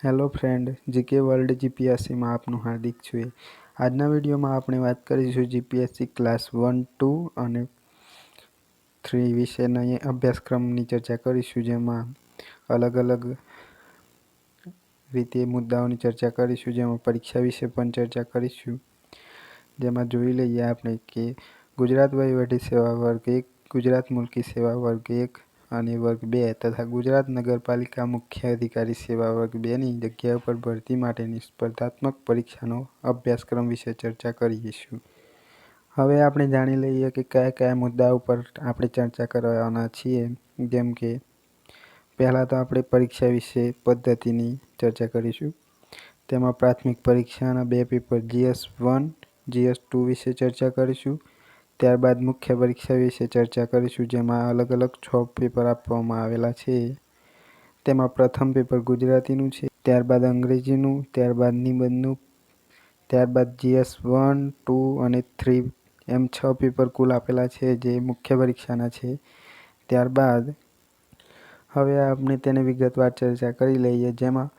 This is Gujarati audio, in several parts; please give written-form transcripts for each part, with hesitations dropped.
હેલો ફ્રેન્ડ, જીકે વર્લ્ડ જીપીએસસીમાં આપનું હાર્દિક છે. આજના વિડીયોમાં આપણે વાત કરીશું જીપીએસસી ક્લાસ 1, 2 અને 3 વિશેના અભ્યાસક્રમની ચર્ચા કરીશું, જેમાં અલગ અલગ રીતે મુદ્દાઓની ચર્ચા કરીશું, જેમાં પરીક્ષા વિશે પણ ચર્ચા કરીશું. જેમાં જોઈ લઈએ આપણે કે ગુજરાત વહીવટી સેવા વર્ગ 1, ગુજરાત મુલ્કી સેવા વર્ગ 1 અને વર્ગ 2 તથા ગુજરાત નગરપાલિકા મુખ્ય અધિકારી સેવા વર્ગ 2ની જગ્યાઓ પર ભરતી માટેની સ્પર્ધાત્મક પરીક્ષાનો અભ્યાસક્રમ વિશે ચર્ચા કરીશું. હવે આપણે જાણી લઈએ કે કયા કયા મુદ્દાઓ પર આપણે ચર્ચા કરવાના છીએ. જેમ કે પહેલાં તો આપણે પરીક્ષા વિશે પદ્ધતિની ચર્ચા કરીશું. તેમાં પ્રાથમિક પરીક્ષાના 2 પેપર GS1, GS2 વિશે ચર્ચા કરીશું. ત્યારબાદ મુખ્ય પરીક્ષા વિશે ચર્ચા કરીશું, જેમાં અલગ અલગ 6 પેપર આપવામાં આવેલા છે. તેમાં પ્રથમ પેપર ગુજરાતીનું છે, ત્યારબાદ અંગ્રેજીનું, ત્યારબાદ નિબંધનું, ત્યારબાદ GS1, 2 અને 3 એમ 6 પેપર કુલ આપેલા છે, જે મુખ્ય પરીક્ષાના છે. ત્યારબાદ હવે આપણે તેને વિગતવાર ચર્ચા કરી લઈએ. જેમાં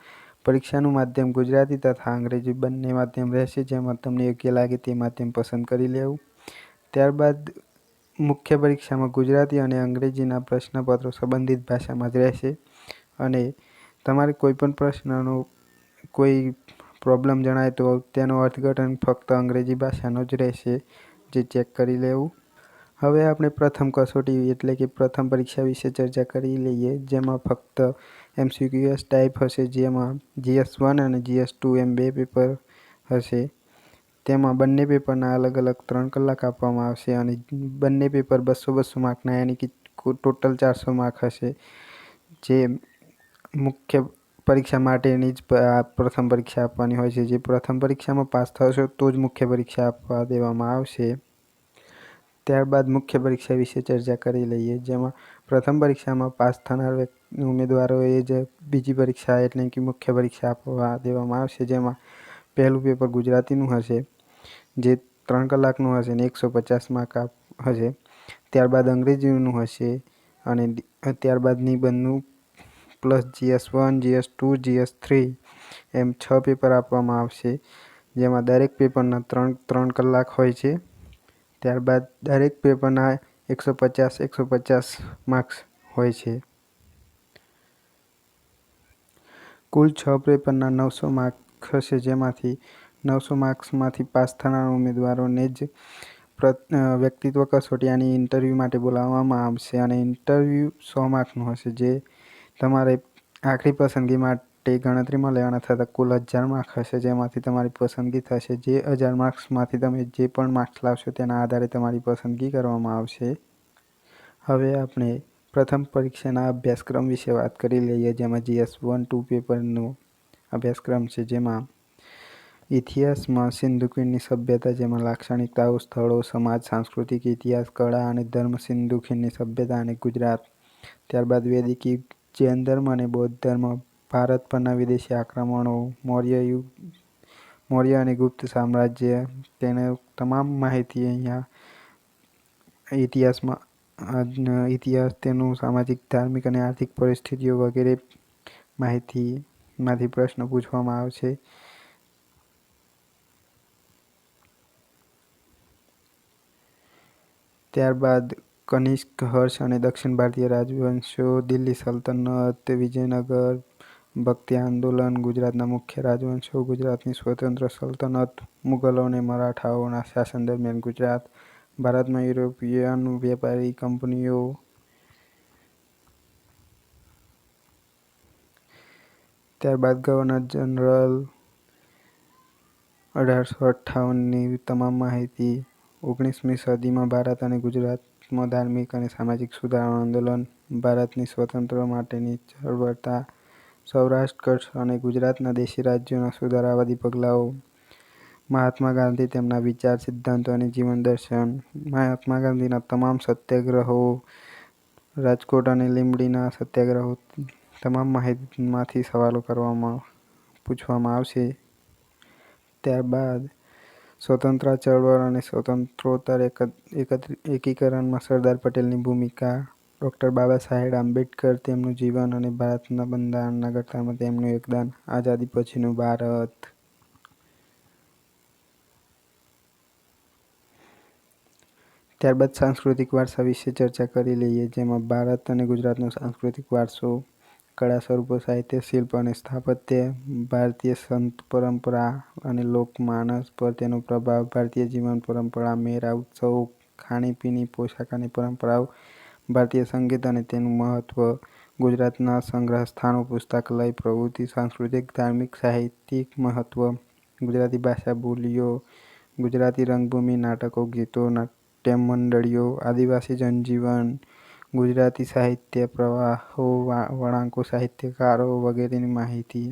પરીક્ષાનું માધ્યમ ગુજરાતી તથા અંગ્રેજી બંને માધ્યમ રહેશે, જેમાં તમને યોગ્ય લાગે તે માધ્યમ પસંદ કરી લેવું. ત્યારબાદ મુખ્ય પરીક્ષામાં ગુજરાતી અને અંગ્રેજીના પ્રશ્નપત્રો સંબંધિત ભાષામાં જ રહેશે અને તમારે કોઈ પણ પ્રશ્નનો કોઈ પ્રોબ્લેમ જણાય તો તેનો અર્થઘટન ફક્ત અંગ્રેજી ભાષાનો જ રહેશે, જે ચેક કરી લેવું. હવે આપણે પ્રથમ કસોટી એટલે કે પ્રથમ પરીક્ષા વિશે ચર્ચા કરી લઈએ, જેમાં ફક્ત MCQS ટાઈપ હશે, જેમાં GS1 અને GS2 એમ 2 પેપર હશે. તેમાં બંને પેપરના અલગ અલગ 3 કલાક આપવામાં આવશે અને બંને પેપર 200 માર્કના, યાની કે ટોટલ 400 માર્ક હશે, જે મુખ્ય પરીક્ષા માટેની જ પ્રથમ પરીક્ષા આપવાની હોય છે. જે પ્રથમ પરીક્ષામાં પાસ થશો તો જ મુખ્ય પરીક્ષા આપવા દેવામાં આવશે. ત્યારબાદ મુખ્ય પરીક્ષા વિશે ચર્ચા કરી લઈએ, જેમાં પ્રથમ પરીક્ષામાં પાસ થનાર ઉમેદવારોએ જ બીજી પરીક્ષા એટલે કે મુખ્ય પરીક્ષા આપવા દેવામાં આવશે. જેમાં પહેલું પેપર ગુજરાતીનું હશે, જે 3 કલાકનું હશે અને 150 માર્ક હશે. ત્યારબાદ અંગ્રેજીનું હશે અને ત્યારબાદ નિબંધનું પ્લસ GS1, GS2, GS3 એમ 6 પેપર આપવામાં આવશે, જેમાં દરેક પેપરના 3 કલાક હોય છે. ત્યારબાદ દરેક પેપરના 150 માર્ક્સ હોય છે. કુલ 6 પેપરના 900 માર્ક હશે, જેમાંથી 900 માર્ક્સમાંથી પાસ થનાર ઉમેદવારોને જ વ્યક્તિત્વ કસોટી અને ઇન્ટરવ્યૂ માટે બોલાવવામાં આવશે અને ઇન્ટરવ્યૂ 100 માર્કનું હશે, જે તમારે આખરી પસંદગી માટે ગણતરીમાં લેવાના થતાં કુલ 1000 માર્ક હશે, જેમાંથી તમારી પસંદગી થશે. જે 1000 માર્ક્સમાંથી તમે જે પણ માર્ક્સ લાવશો તેના આધારે તમારી પસંદગી કરવામાં આવશે. હવે આપણે પ્રથમ પરીક્ષાના અભ્યાસક્રમ વિશે વાત કરી લઈએ, જેમાં GS1, 2 પેપરનો અભ્યાસક્રમ છે. જેમાં ઇતિહાસમાં સિંધુ ખીણની સભ્યતા, જેમાં લાક્ષણિકતાઓ, સ્થળો, સમાજ, સાંસ્કૃતિક ઇતિહાસ, કળા અને ધર્મ, સિંધુ ખીણની સભ્યતા અને ગુજરાત. ત્યારબાદ વૈદિક યુગ, જૈન ધર્મ અને બૌદ્ધ ધર્મ, ભારત પરના વિદેશી આક્રમણો, મૌર્ય અને ગુપ્ત સામ્રાજ્ય, તેને તમામ માહિતી અહીંયા ઇતિહાસ, તેનું સામાજિક, ધાર્મિક અને આર્થિક પરિસ્થિતિઓ વગેરે માહિતીમાંથી પ્રશ્ન પૂછવામાં આવશે. ત્યારબાદ કનિષ્ક, હર્ષ અને દક્ષિણ ભારતીય રાજવંશો, દિલ્હી સલ્તનત, વિજયનગર, ભક્તિ આંદોલન, ગુજરાતના મુખ્ય રાજવંશો, ગુજરાતની સ્વતંત્ર સલ્તનત, મુગલો અને મરાઠાઓના શાસન દરમિયાન ગુજરાત, ભારતમાં યુરોપિયન વેપારી કંપનીઓ. ત્યારબાદ ગવર્નર જનરલ 1858ની તમામ માહિતી. 19મી સદીમાં ભારત અને ગુજરાતમાં ધાર્મિક અને સામાજિક સુધારણા આંદોલન, ભારતની સ્વતંત્રતા માટેની ચળવળતા, સૌરાષ્ટ્ર, કચ્છ અને ગુજરાતના દેશી રાજ્યોના સુધારાવાદી પગલાઓ, મહાત્મા ગાંધી, તેમના વિચાર, સિદ્ધાંતો અને જીવન દર્શન, મહાત્મા ગાંધીના તમામ સત્યાગ્રહો, રાજકોટ અને લીંબડીના સત્યાગ્રહો. તમામ માહિતીમાંથી સવાલો પૂછવામાં આવશે. ત્યારબાદ સ્વતંત્રતા ચળવળ અને સ્વતંત્રોત્તર એકીકરણમાં સરદાર પટેલની ભૂમિકા, ડૉક્ટર બાબા સાહેબ આંબેડકર, તેમનું જીવન અને ભારતના બંધારણના ઘડતરમાં તેમનું યોગદાન. આઝાદી પછીનું ભારત. ત્યારબાદ સાંસ્કૃતિક વારસા વિશે ચર્ચા કરી લઈએ, જેમાં ભારત અને ગુજરાતનો સાંસ્કૃતિક વારસો, કળા સ્વરૂપો, સાહિત્ય, શિલ્પ અને સ્થાપત્ય, ભારતીય સંત પરંપરા અને લોકમાનસ પર તેનો પ્રભાવ, ભારતીય જીવન પરંપરા, મેળા, ઉત્સવો, ખાણીપીણી, પોશાક અને પરંપરાઓ, ભારતીય સંગીત અને તેનું મહત્વ, ગુજરાતના સંગ્રહ સ્થાનો, પુસ્તકાલય પ્રવૃત્તિ, સાંસ્કૃતિક, ધાર્મિક, સાહિત્યિક મહત્વ, ગુજરાતી ભાષા બોલીઓ, ગુજરાતી રંગભૂમિ, નાટકો, ગીતો, નાટ્ય મંડળીઓ, આદિવાસી જનજીવન, ગુજરાતી સાહિત્ય પ્રવાહો, વળાંકો, સાહિત્યકારો વગેરેની માહિતી.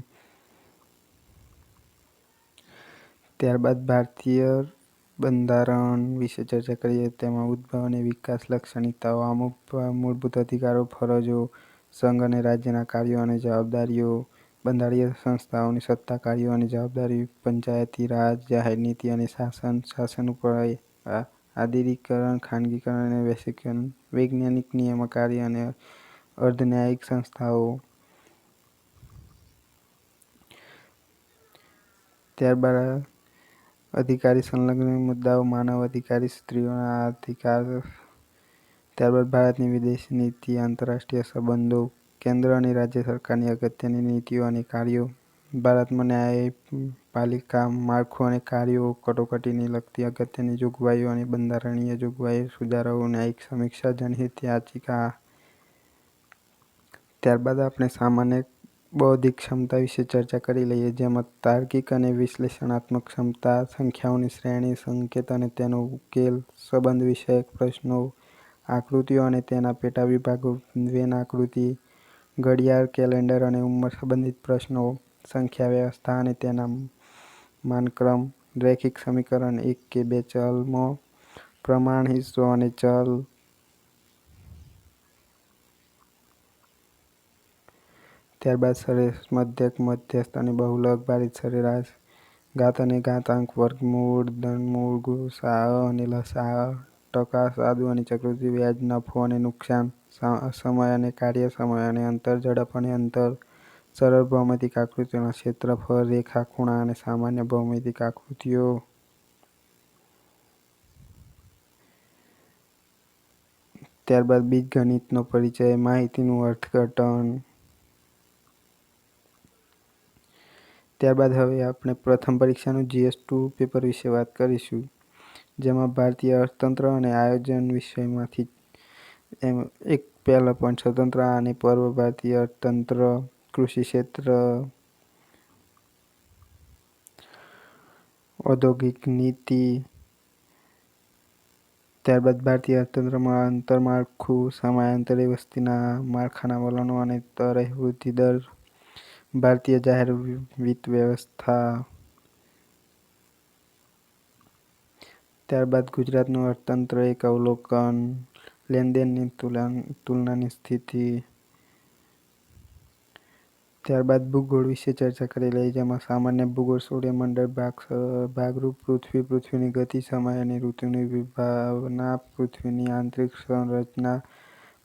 ત્યારબાદ ભારતીય બંધારણ વિશે ચર્ચા કરીએ, તેમાં ઉદ્ભવ અને વિકાસ, લાક્ષણિકતાઓ, અમુક મૂળભૂત અધિકારો, ફરજો, સંઘ અને રાજ્યના કાર્યો અને જવાબદારીઓ, બંધારણીય સંસ્થાઓની સત્તા, કાર્યો અને જવાબદારી, પંચાયતી રાજ, જાહેર નીતિ અને શાસન, શાસન ઉપર આધુનિકીકરણ, ખાનગીકરણ અને વૈશ્વિકીકરણ, વૈજ્ઞાનિક નિયામકારી અને અર્ધન્યાયિક સંસ્થાઓ. ત્યારબાદ અધિકારી સંલગ્ન મુદ્દાઓ, માનવ અધિકારી, સ્ત્રીઓના અધિકાર. ત્યારબાદ ભારતની વિદેશ નીતિ, આંતરરાષ્ટ્રીય સંબંધો, કેન્દ્ર અને રાજ્ય સરકારની અગત્યની નીતિઓ અને કાર્યો, ભારતમાં ન્યાયપાલિકા માળખું અને કાર્યો, કટોકટીને લગતી અગત્યની જોગવાઈઓ અને બંધારણીય જોગવાઈઓ, સુધારાઓ, ન્યાયિક સમીક્ષા, જનહિત યાચિકા. ત્યારબાદ આપણે સામાન્ય બૌદ્ધિક ક્ષમતા વિશે ચર્ચા કરી લઈએ, જેમાં તાર્કિક અને વિશ્લેષણાત્મક ક્ષમતા, સંખ્યાઓની શ્રેણી, સંકેત અને તેનો ઉકેલ, સંબંધ વિષયક પ્રશ્નો, આકૃતિઓ અને તેના પેટા વિભાગો, વેન આકૃતિ, ઘડિયાળ, કેલેન્ડર અને ઉંમર સંબંધિત પ્રશ્નો, સંખ્યા વ્યવસ્થા અને તેના માનક્રમ, રૈખિક સમીકરણ, એક કે બે ચલનો પ્રમાણ, હિસ્સો અને ચલ. ત્યારબાદ સરેરાશ, મધ્યક, મધ્યસ્થ અને બહુલક, ભારિત સરેરાશ, ઘાત અને ઘાતાંક, વર્ગમૂળ, ધનમૂળ, ગુસાઅ અને લસાઅ, ટકા, સાદુ અને ચક્રવૃદ્ધિ વ્યાજ, નફો અને નુકસાન, સમય અને કાર્ય, સમય અને અંતર, ઝડપ અને અંતર, સરળ ભૌમિતિક આકૃતિઓના ક્ષેત્રફળ, રેખા, ખૂણા અને સામાન્ય ભૌમિતિક આકૃતિઓ. ત્યારબાદ બીજગણિતનો પરિચય, માહિતીનું અર્થઘટન. ત્યારબાદ હવે આપણે પ્રથમ પરીક્ષાનું GS2 પેપર વિશે વાત કરીશું, જેમાં ભારતીય અર્થતંત્ર અને આયોજન વિષયમાંથી એક પહેલો પોઈન્ટ, સ્વતંત્ર અને પૂર્વ ભારતીય અર્થતંત્ર, કૃષિ ક્ષેત્ર, ઔદ્યોગિક નીતિ. ત્યારબાદ ભારતીય અર્થતંત્રમાં આંતરમાળખું, સમયાંતરે વસ્તીના માળખાના વલણો અને દરે વૃદ્ધિ દર, ભારતીય જાહેર વિત્ત વ્યવસ્થા. ત્યારબાદ ગુજરાતનું અર્થતંત્ર એક અવલોકન, લેનદેનની તુલનાની સ્થિતિ. ત્યારબાદ ભૂગોળ વિશે ચર્ચા કરી લઈએ, જેમાં સામાન્ય ભૂગોળ, સૌરમંડળ, ભાગરૂપ પૃથ્વી, પૃથ્વીની ગતિ, સમય અને ઋતુની વિભાવના, પૃથ્વીની આંતરિક સંરચના,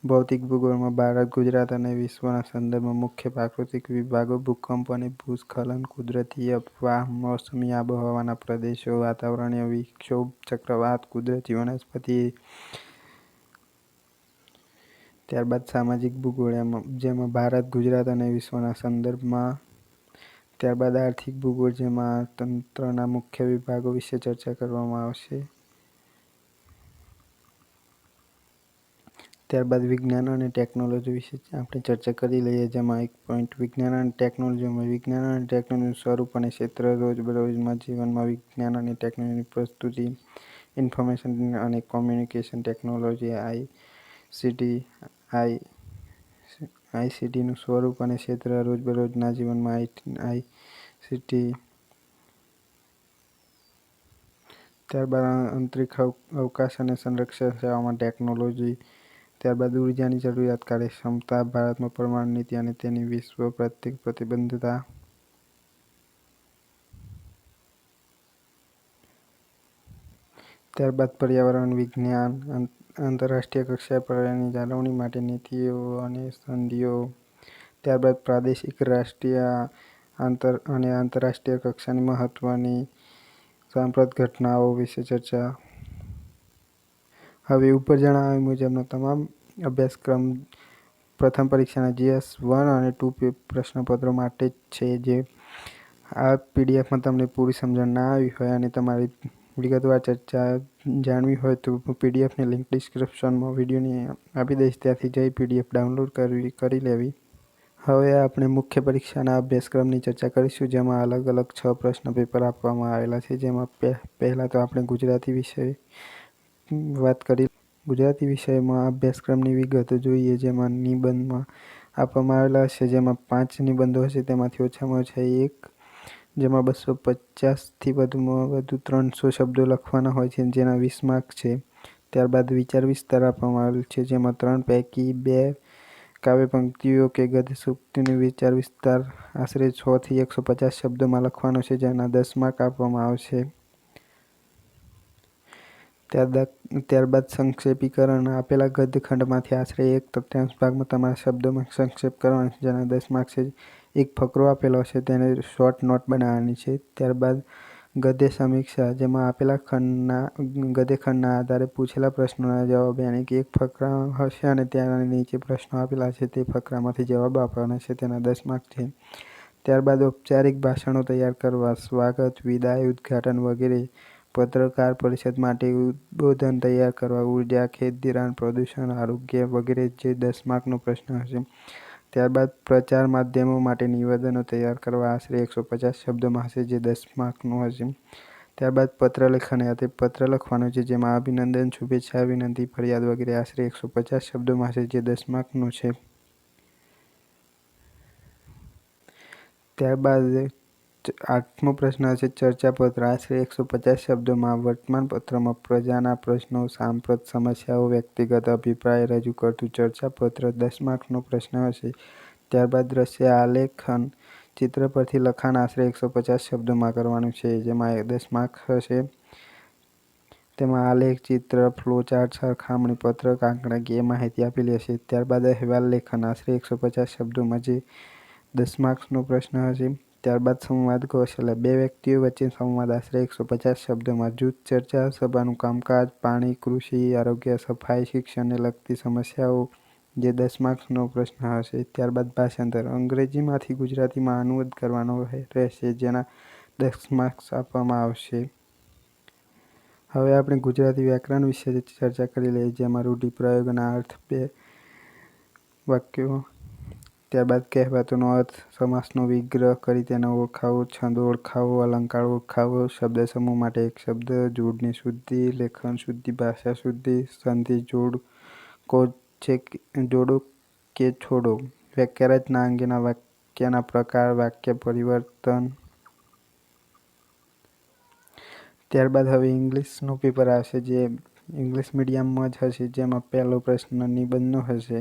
ભૌતિક ભૂગોળમાં ભારત, ગુજરાત અને વિશ્વના સંદર્ભમાં મુખ્ય પ્રાકૃતિક વિભાગો, ભૂકંપ અને ભૂસ્ખલન, કુદરતી અફવા, મોસમી આબોહવાના પ્રદેશો, વાતાવરણીય વિક્ષોભ, ચક્રવાત, કુદરતી વનસ્પતિ. ત્યારબાદ સામાજિક ભૂગોળ, જેમાં ભારત, ગુજરાત અને વિશ્વના સંદર્ભમાં. ત્યારબાદ આર્થિક ભૂગોળ, જેમાં તંત્રના મુખ્ય વિભાગો વિશે ચર્ચા કરવામાં આવશે. ત્યારબાદ વિજ્ઞાન અને ટેકનોલોજી વિશે આપણે ચર્ચા કરી લઈએ, જેમાં એક પોઈન્ટ, વિજ્ઞાન અને ટેકનોલોજીમાં, વિજ્ઞાન અને ટેકનોલોજીનું સ્વરૂપ અને ક્ષેત્ર, રોજબરોજમાં જીવનમાં વિજ્ઞાન અને ટેકનોલોજીની પ્રસ્તુતિ, ઇન્ફોર્મેશન અને કોમ્યુનિકેશન ટેકનોલોજી, આઈસીટીનું સ્વરૂપ અને ક્ષેત્ર, રોજબરોજના જીવનમાં આઈસીટી. ત્યારબાદ અંતરિક્ષ અવકાશ અને સંરક્ષણ સેવામાં ટેકનોલોજી. ત્યારબાદ ઉર્જાની જરૂરિયાત, કાર્યક્ષમતા, ભારતમાં પરમાણુ નીતિ અને તેની વિશ્વ પ્રત્યે પ્રતિબદ્ધતા. ત્યારબાદ પર્યાવરણ વિજ્ઞાન, આંતરરાષ્ટ્રીય કક્ષાએ પર્યાવરણની જાળવણી માટે નીતિઓ અને સંધિઓ. ત્યારબાદ પ્રાદેશિક, રાષ્ટ્રીય અને આંતરરાષ્ટ્રીય કક્ષાની મહત્વની સાંપ્રત ઘટનાઓ વિશે ચર્ચા. હવે ઉપર જણાવ્યા મુજબનો તમામ અભ્યાસક્રમ પ્રથમ પરીક્ષાના GS 1 અને 2 પ્રશ્નપત્રો માટે જ છે. જે આ પીડીએફમાં તમને પૂરી સમજણ ના આવી હોય અને તમારી વિગતવાર ચર્ચા જાણવી હોય તો પીડીએફની લિંક ડિસ્ક્રિપ્શનમાં વિડીયોની આપી દઈશ, ત્યાંથી જઈ પીડીએફ ડાઉનલોડ કરી લેવી. હવે આપણે મુખ્ય પરીક્ષાના અભ્યાસક્રમની ચર્ચા કરીશું, જેમાં અલગ અલગ 6 પ્રશ્ન પેપર આપવામાં આવેલા છે. જેમાં પહેલાં તો આપણે ગુજરાતી વિષય વાત કરી. ગુજરાતી વિષયમાં અભ્યાસક્રમની વિગતો જોઈએ, જેમાં નિબંધમાં આપવામાં આવેલા હશે, જેમાં 5 નિબંધો હશે, તેમાંથી ઓછામાં ઓછા 1, જેમાં 250થી વધુમાં વધુ 300 શબ્દો લખવાના હોય છે, જેના 20 માર્ક છે. ત્યારબાદ વિચાર વિસ્તાર આપવામાં આવેલ છે, જેમાં 3 પૈકી 2 કાવ્ય પંક્તિઓ કે ગદ્ય સૂક્તિનો વિચાર વિસ્તાર આશરે 100 થી 150 શબ્દોમાં લખવાનો છે, જેના 10 માર્ક આપવામાં આવશે. ત્યારબાદ સંક્ષેપીકરણ. આપેલા ગદ્યખંડમાંથી આશરે 1/3 ભાગમાં તમારા શબ્દોમાં સંક્ષેપ કરવાનો છે, જેના 10 માર્ક છે. એક ફકરો આપેલો હશે, તેને શોર્ટ નોટ બનાવવાની છે. ત્યારબાદ ગદ્ય સમીક્ષા, જેમાં આપેલા ગદ્યખંડના આધારે પૂછેલા પ્રશ્નોના જવાબ, યાની કે એક ફકરા હશે અને તેના નીચે પ્રશ્નો આપેલા છે, તે ફકરામાંથી જવાબ આપવાના છે, તેના 10 માર્ક છે. ત્યારબાદ ઔપચારિક ભાષણો તૈયાર કરવા, સ્વાગત, વિદાય, ઉદ્ઘાટન વગેરે. પત્રકાર પરિષદ માટે ઉદ્બોધન તૈયાર કરવા, ઉર્જા, ખેત ધિરાણ, પ્રદૂષણ, આરોગ્ય વગેરે, જે 10 માર્કનો પ્રશ્ન હશે. ત્યારબાદ પ્રચાર માધ્યમો માટે નિવેદનો તૈયાર કરવા, આશરે 150 શબ્દોમાં હશે, જે 10 માર્કનું હશે. ત્યારબાદ પત્રલેખન, તે પત્ર લખવાનો છે, જેમાં અભિનંદન, શુભેચ્છા, વિનંતી, ફરિયાદ વગેરે આશરે 150 શબ્દોમાં હશે, જે 10 માર્કનું છે. ત્યારબાદ 8મો પ્રશ્ન હશે ચર્ચાપત્ર, આશરે 150 શબ્દોમાં વર્તમાનપત્રમાં પ્રજાના પ્રશ્નો, સાંપ્રત સમસ્યાઓ, વ્યક્તિગત અભિપ્રાય રજૂ કરતું ચર્ચાપત્ર 10 માર્કનો પ્રશ્ન હશે. ત્યારબાદ દ્રશ્ય આલેખન, ચિત્ર પરથી લખાણ આશરે 150 શબ્દોમાં કરવાનું છે, જેમાં 10 માર્ક હશે. તેમાં આલેખ, ચિત્ર, ફ્લોચાર્ટ, સરખામણી પત્રક, આંકડાકીય માહિતી આપેલી હશે. ત્યારબાદ અહેવાલ લેખન, આશરે 150 શબ્દોમાં, જે 10 માર્ક્સનો પ્રશ્ન હશે. ત્યારબાદ સંવાદ કૌશલ્ય, 2 વ્યક્તિઓ વચ્ચે સંવાદ, આશરે 150 શબ્દોમાં. જૂથ ચર્ચા, સભાનું કામકાજ, પાણી, કૃષિ, આરોગ્ય, સફાઈ, શિક્ષણને લગતી સમસ્યાઓ, જે 10 માર્ક્સનો પ્રશ્ન હશે. ત્યારબાદ ભાષાંતર, અંગ્રેજીમાંથી ગુજરાતીમાં અનુવાદ કરવાનો રહેશે, જેના 10 માર્ક્સ આપવામાં આવશે. હવે આપણે ગુજરાતી વ્યાકરણ વિશે ચર્ચા કરી લઈએ, જેમાં રૂઢિપ્રયોગના અર્થ, 2 વાક્યો. ત્યારબાદ કહેવતોનો અર્થ, સમાસનો વિગ્રહ કરી તેને ઓળખાવો, છંદ ઓળખાવો, અલંકાર ઓળખાવો, શબ્દ સમૂહ માટે એક શબ્દ, જોડની શુદ્ધિ, લેખન શુદ્ધિ, ભાષા શુદ્ધિ, સંધિ, જોડો કે છોડો, વાક્યરચના અંગેના વાક્યના પ્રકાર, વાક્ય પરિવર્તન. ત્યારબાદ હવે ઇંગ્લિશનું પેપર આવશે, જે ઇંગ્લિશ મીડિયમમાં જ હશે, જેમાં પહેલો પ્રશ્ન નિબંધનો હશે,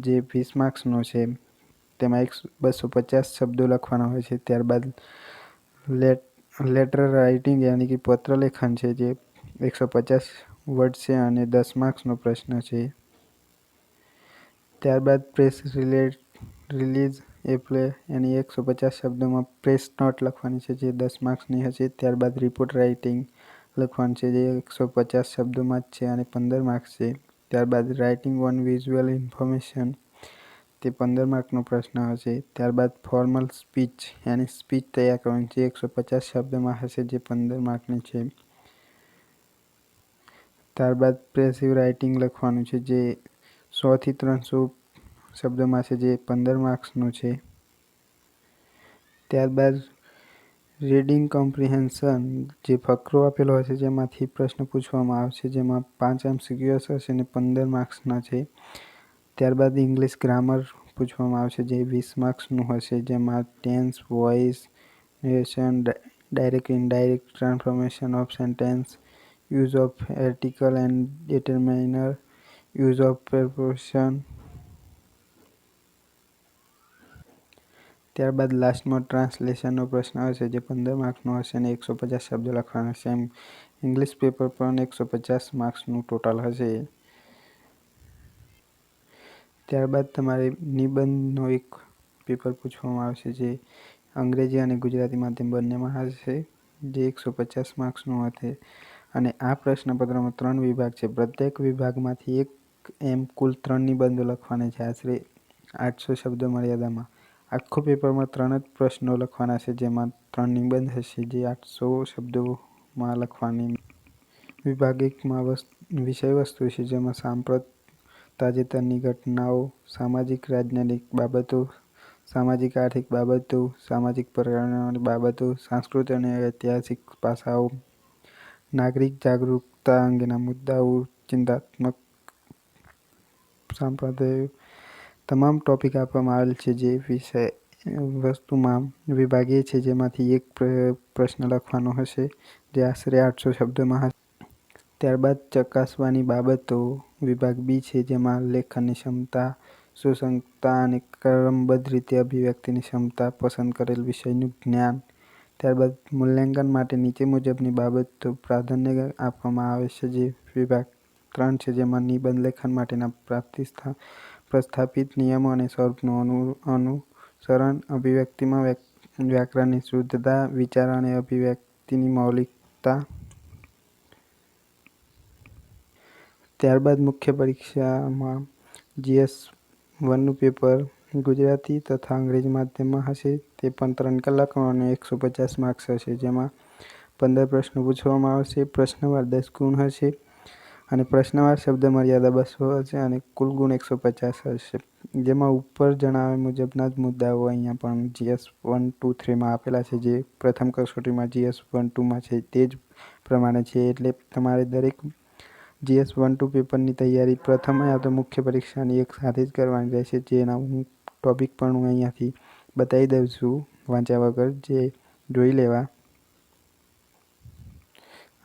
જે 20 માર્ક્સનો છે. તેમાં 250 શબ્દો લખવાના હોય છે. ત્યારબાદ લેટર રાઇટિંગ યાની કે પત્ર લેખન છે, જે 150 વર્ડ છે અને 10 માર્ક્સનો પ્રશ્ન છે. ત્યારબાદ પ્રેસ રિલીઝ એપ્લે એની 150 શબ્દોમાં પ્રેસ નોટ લખવાની છે, જે 10 માર્ક્સની હશે. ત્યારબાદ રિપોર્ટ રાઇટિંગ લખવાનું છે, જે 150 શબ્દોમાં જ છે અને 15 માર્ક્સ છે. ત્યારબાદ રાઇટિંગ ઓન વિઝ્યુઅલ ઇન્ફોર્મેશન, તે 15 માર્કનો પ્રશ્ન હશે. ત્યારબાદ ફોર્મલ સ્પીચ યાની સ્પીચ તૈયાર કરવાની, જે 150 શબ્દમાં હશે, જે 15 માર્કની છે. ત્યારબાદ પ્રેસિવ રાઇટિંગ લખવાનું છે, જે 100 થી 300 શબ્દોમાં છે, જે 15 માર્ક્સનું છે. ત્યારબાદ રીડિંગ કોમ્પ્રિહેન્શન, જે ફકરો આપેલો હશે, જેમાંથી પ્રશ્ન પૂછવામાં આવશે, જેમાં 5 MCQs હશે અને 15 માર્ક્સના છે. ત્યારબાદ ઇંગ્લિશ ગ્રામર પૂછવામાં આવશે, જે 20 માર્ક્સનું હશે, જેમાં tense, voice, narration, direct indirect transformation of sentence, use of article and determiner, use of preposition. ત્યારબાદ લાસ્ટમાં ટ્રાન્સલેશનનો પ્રશ્ન હશે, જે 15 માર્ક્સનો હશે અને 150 શબ્દો લખવાના હશે. એમ ઇંગ્લિશ પેપર પણ 150 માર્ક્સનું ટોટલ હશે. ત્યારબાદ તમારે નિબંધનો એક પેપર પૂછવામાં આવશે, જે અંગ્રેજી અને ગુજરાતી માધ્યમ બંનેમાં હશે, જે 150 માર્ક્સનું હશે. અને આ પ્રશ્નપત્રમાં 3 વિભાગ છે. પ્રત્યેક વિભાગમાંથી એક એમ કુલ 3 નિબંધો લખવાના છે, આશરે 800 શબ્દ મર્યાદામાં. આખું પેપરમાં 3 જ પ્રશ્નો લખવાના છે, જેમાં 3 નિબંધ હશે, જે 800 શબ્દોમાં લખવાની. વિભાગ 1માં વિષય વસ્તુ છે, જેમાં તાજેતરની ઘટનાઓ, સામાજિક રાજનૈતિક બાબતો, સામાજિક આર્થિક બાબતો, સામાજિક પર્યાવરણીય બાબતો, સાંસ્કૃતિક અને ઐતિહાસિક પાસાઓ, નાગરિક જાગરૂકતા અંગેના મુદ્દાઓ, ચિંતનાત્મક સંપ્રદાયો, તમામ ટોપિક આપવામાં આવેલ છે. જે વિષય વસ્તુમાં વિભાગ એ છે, જેમાંથી એક પ્રશ્ન લખવાનો હશે, જે આશરે 800 શબ્દમાં હશે. ત્યારબાદ ચકાસવાની બાબતો વિભાગ બી છે, જેમાં લેખનની ક્ષમતા, સુસંગતતા અને ક્રમબદ્ધ રીતે અભિવ્યક્તિની ક્ષમતા, પસંદ કરેલ વિષયનું જ્ઞાન. ત્યારબાદ મૂલ્યાંકન માટે નીચે મુજબની બાબતો પ્રાધાન્ય આપવામાં આવે છે, જે વિભાગ 3 છે, જેમાં નિબંધ લેખન માટેના પ્રસ્થાપિત નિયમો અને સ્વરૂપનું અનુસરણ, અભિવ્યક્તિમાં વ્યાકરણની શુદ્ધતા, વિચાર અને અભિવ્યક્તિની મૌલિકતા. ત્યારબાદ મુખ્ય પરીક્ષામાં GS1નું પેપર ગુજરાતી તથા અંગ્રેજી માધ્યમમાં હશે, તે પણ 3 કલાકનું અને 150 માર્ક્સ હશે, જેમાં 15 પ્રશ્નો પૂછવામાં આવશે. પ્રશ્નવાર 10 ગુણ હશે અને પ્રશ્નવાર શબ્દ મર્યાદા 200 હશે અને કુલ ગુણ 150 હશે. જેમાં ઉપર જણાવ્યા મુજબના જ મુદ્દાઓ અહીંયા પણ GS1, 2, 3માં આપેલા છે, જે પ્રથમ કસોટીમાં GS1, 2માં છે, તે જ પ્રમાણે છે. એટલે તમારે દરેક GS1, 2 પેપરની તૈયારી પ્રથમ યા તો મુખ્ય પરીક્ષાની એક સાથે જ કરવાની રહેશે, જેના હું ટોપિક પણ હું અહીંયાથી બતાવી દઉં છું વાંચ્યા વગર, જે જોઈ લેવા.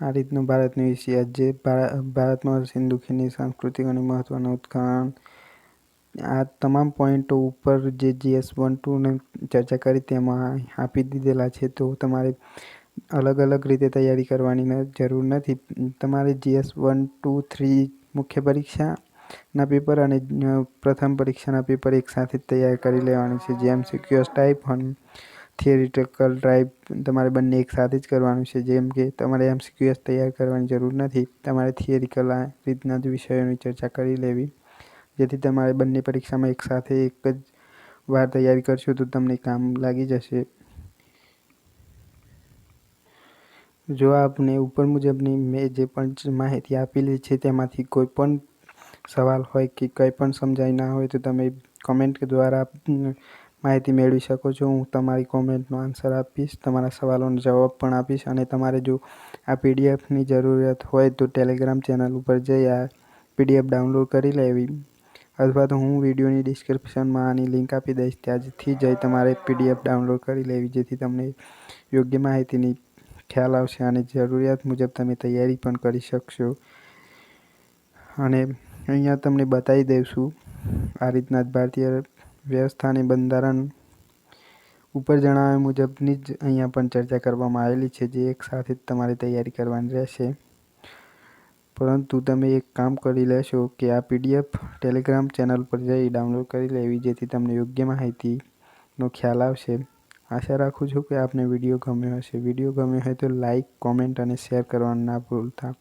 આ રીતનું ભારતનો ઇતિહાસ, જે ભારતમાં સિંધુ ખીણની સાંસ્કૃતિક અને મહત્ત્વના ઉત્ખનન, આ તમામ પોઈન્ટો ઉપર જે GS1, 2ને ચર્ચા કરી તેમાં આપી દીધેલા છે. તો તમારે અલગ અલગ રીતે તૈયારી કરવાની જરૂર નથી. તમારે GS1, 2, 3 મુખ્ય પરીક્ષાના પેપર અને પ્રથમ પરીક્ષાના પેપર એક સાથે જ તૈયાર કરી લેવાની છે. જે MCQS ટાઈપ અને થિયરિટિકલ ટાઈપ તમારે બંને એક સાથે જ કરવાનું છે. જેમ કે તમારે MCQS તૈયાર કરવાની જરૂર નથી, તમારે થિયરિકલ આ રીતના જ વિષયોની ચર્ચા કરી લેવી, જેથી તમારે બંને પરીક્ષામાં એક સાથે એક જ વાર તૈયારી કરશો તો તમને કામ લાગી જશે. જો આપને ઉપર મુજબની મેં જે પણ માહિતી આપેલી છે તેમાંથી કોઈ પણ સવાલ હોય કે કંઈ પણ સમજાય ના હોય તો તમે કોમેન્ટ દ્વારા માહિતી મેળવી શકો છો. હું તમારી કોમેન્ટનો આન્સર આપીશ, તમારા સવાલોનો જવાબ પણ આપીશ. અને તમારે જો આ PDFની જરૂરિયાત હોય તો ટેલિગ્રામ ચેનલ ઉપર જઈ આ PDF ડાઉનલોડ કરી લેવી, અથવા તો હું વિડીયોની ડિસ્ક્રિપ્શનમાં આની લિંક આપી દઈશ, ત્યાંથી જઈ તમારે PDF ડાઉનલોડ કરી લેવી, જેથી તમને યોગ્ય માહિતીની ખ્યાલ આવશે અને જરૂરિયાત મુજબ તમે તૈયારી પણ કરી શકશો. અને અહીંયા તમને બતાવી દઈશું આ રીતના જ ભારતીય વ્યવસ્થા અને બંધારણ ઉપર જણાવ્યા મુજબની જ અહીંયા પણ ચર્ચા કરવામાં આવેલી છે, જે એક સાથે જ તમારે તૈયારી કરવાની રહેશે. પરંતુ તમે એક કામ કરી લેશો કે આ PDF ટેલિગ્રામ ચેનલ પર જઈ ડાઉનલોડ કરી લેવી, જેથી તમને યોગ્ય માહિતીનો ખ્યાલ આવશે. આશા રાખું છું કે આપને વિડીયો ગમ્યો હશે. વિડીયો ગમ્યો હોય તો લાઈક, કોમેન્ટ અને શેર કરવાનું ના ભૂલતા.